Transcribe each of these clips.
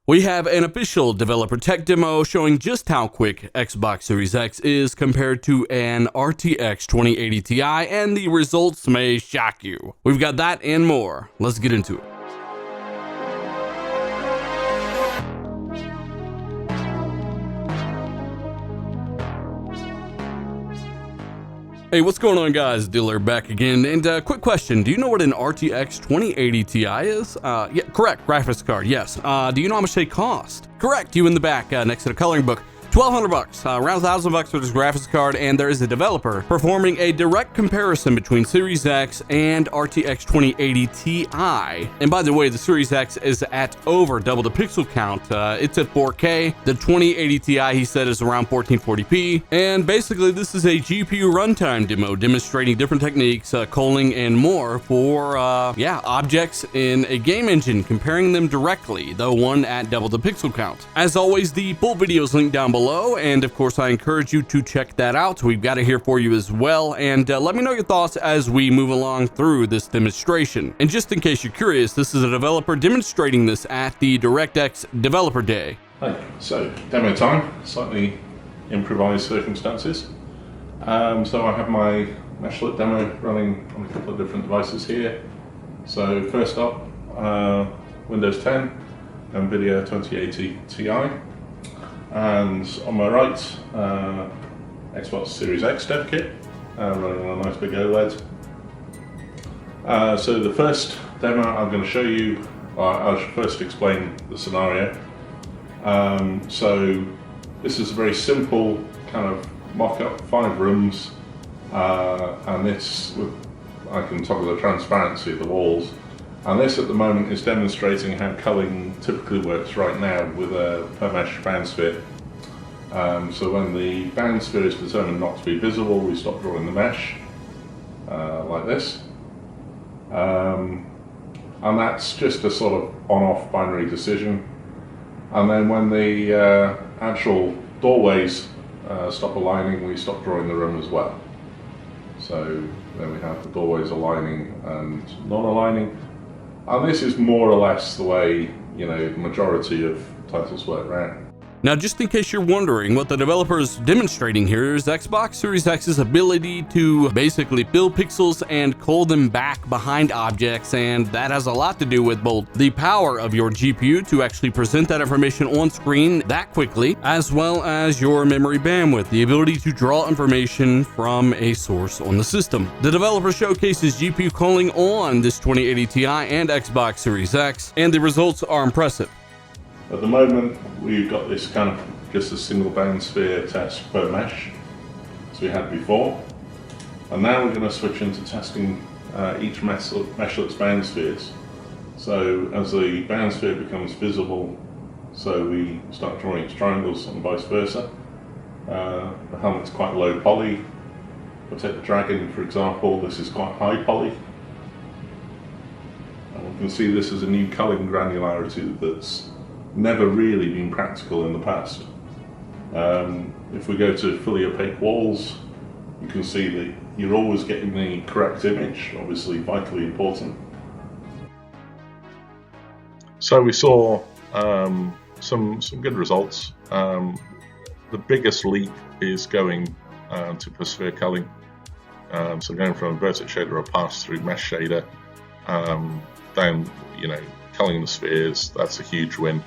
We have an official developer tech demo showing just how quick Xbox Series X is compared to an RTX 2080 Ti, and the results may shock you. We've got that and more. Let's get into it. Hey, what's going on, guys? Dealer back again, and quick question. Do you know what an RTX 2080 Ti is? Yeah, correct, graphics card, yes. Do you know how much they cost? Correct, you in the back, next to the coloring book. $1,200, around $1,000 for this graphics card, and there is a developer performing a direct comparison between Series X and RTX 2080 Ti. And by the way, the Series X is at over double the pixel count. It's at 4K. The 2080 Ti, he said, is around 1440p. And basically, this is a GPU runtime demo demonstrating different techniques, culling, and more for, objects in a game engine, comparing them directly, though one at double the pixel count. As always, the full video is linked down below. And of course, I encourage you to check that out. We've got it here for you as well, and let me know your thoughts as we move along through this demonstration. And just in case you're curious, this is a developer demonstrating this at the DirectX Developer Day. Hi, so demo time, slightly improvised circumstances. So I have my meshlet demo running on a couple of different devices here. So first up, Windows 10, NVIDIA 2080 Ti. And on my right, Xbox Series X dev kit, running on a nice big OLED. So the first demo I'm going to show you, I should first explain the scenario. So this is a very simple kind of mock-up, 5 rooms, and this, I can toggle the transparency of the walls. And this at the moment is demonstrating how culling typically works right now with a per mesh bound sphere. So when the bound sphere is determined not to be visible, we stop drawing the mesh, like this. And that's just a sort of on-off binary decision. And then when the actual doorways stop aligning, we stop drawing the room as well. So then we have the doorways aligning and non-aligning. And this is more or less the way, the majority of titles work around. Now, just in case you're wondering, what the developer is demonstrating here is Xbox Series X's ability to basically fill pixels and cull them back behind objects, and that has a lot to do with both the power of your GPU to actually present that information on screen that quickly, as well as your memory bandwidth, the ability to draw information from a source on the system. The developer showcases GPU culling on this 2080 Ti and Xbox Series X, and the results are impressive. At the moment, we've got this kind of just a single bound sphere test per mesh, as we had before. And now we're going to switch into testing each meshlet's bound spheres. So as the bound sphere becomes visible, so we start drawing its triangles and vice versa. The helmet's quite low poly. We'll take the dragon, for example. This is quite high poly. And we can see this is a new culling granularity that's never really been practical in the past. If we go to fully opaque walls, you can see that you're always getting the correct image, obviously vitally important. So we saw some good results. The biggest leap is going to per sphere culling. So going from a vertex shader or pass-through mesh shader down, culling the spheres, that's a huge win.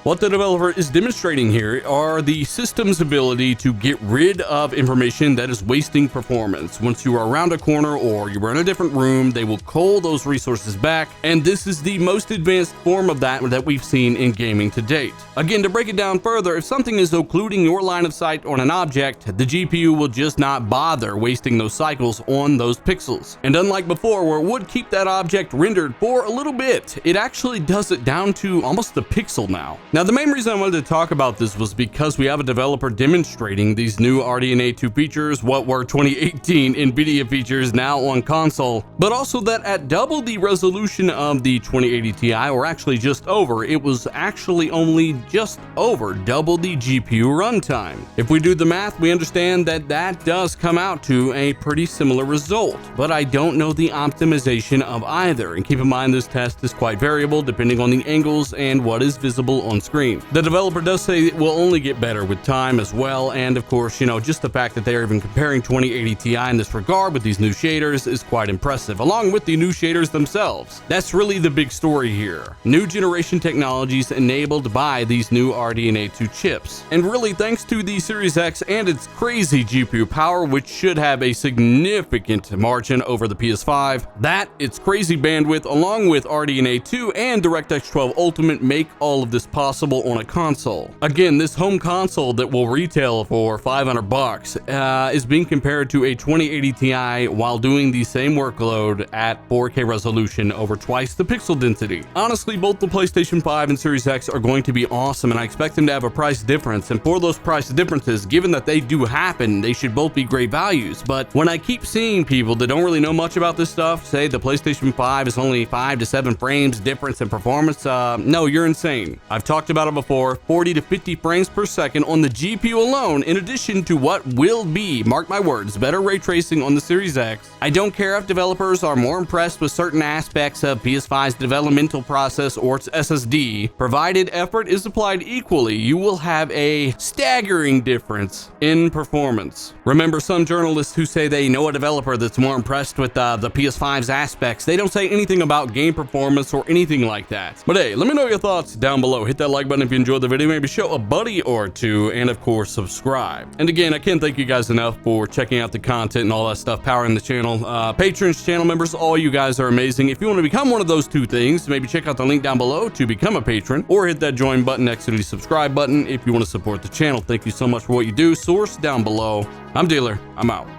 What the developer is demonstrating here are the system's ability to get rid of information that is wasting performance. Once you are around a corner or you're in a different room, they will cull those resources back, and this is the most advanced form of that we've seen in gaming to date. Again, to break it down further, if something is occluding your line of sight on an object, the GPU will just not bother wasting those cycles on those pixels. And unlike before, where it would keep that object rendered for a little bit, it actually does it down to almost the pixel now. Now, the main reason I wanted to talk about this was because we have a developer demonstrating these new RDNA2 features, what were 2018 NVIDIA features now on console, but also that at double the resolution of the 2080 Ti, or actually just over, it was actually only just over double the GPU runtime. If we do the math, we understand that that does come out to a pretty similar result, but I don't know the optimization of either, and keep in mind this test is quite variable depending on the angles and what is visible on screen. The developer does say it will only get better with time as well, and of course, just the fact that they are even comparing 2080 Ti in this regard with these new shaders is quite impressive, along with the new shaders themselves. That's really the big story here. New generation technologies enabled by these new RDNA2 chips. And really thanks to the Series X and its crazy GPU power, which should have a significant margin over the PS5, that, its crazy bandwidth, along with RDNA2 and DirectX 12 Ultimate make all of this possible on a console. Again, this home console that will retail for $500 is being compared to a 2080 Ti while doing the same workload at 4K resolution over twice the pixel density. Honestly, both the PlayStation 5 and Series X are going to be awesome, and I expect them to have a price difference, and for those price differences, given that they do happen, they should both be great values. But when I keep seeing people that don't really know much about this stuff say the PlayStation 5 is only 5 to 7 frames difference in performance, no, you're insane. I've talked about it before, 40 to 50 frames per second on the GPU alone, in addition to what will be, mark my words, better ray tracing on the Series X. I don't care if developers are more impressed with certain aspects of PS5's developmental process or its SSD, provided effort is applied equally, you will have a staggering difference in performance. Remember, some journalists who say they know a developer that's more impressed with the PS5's aspects, they don't say anything about game performance or anything like that. But hey, let me know your thoughts down below. Hit that like button if you enjoyed the video, maybe show a buddy or two, and of course subscribe. And again, I can't thank you guys enough for checking out the content and all that stuff, powering the channel. Patrons, channel members, all you guys are amazing. If you want to become one of those two things, maybe check out the link down below to become a patron, or hit that join button next to the subscribe button if you want to support the channel. Thank you so much for what you do. Source down below. I'm Dealer. I'm out.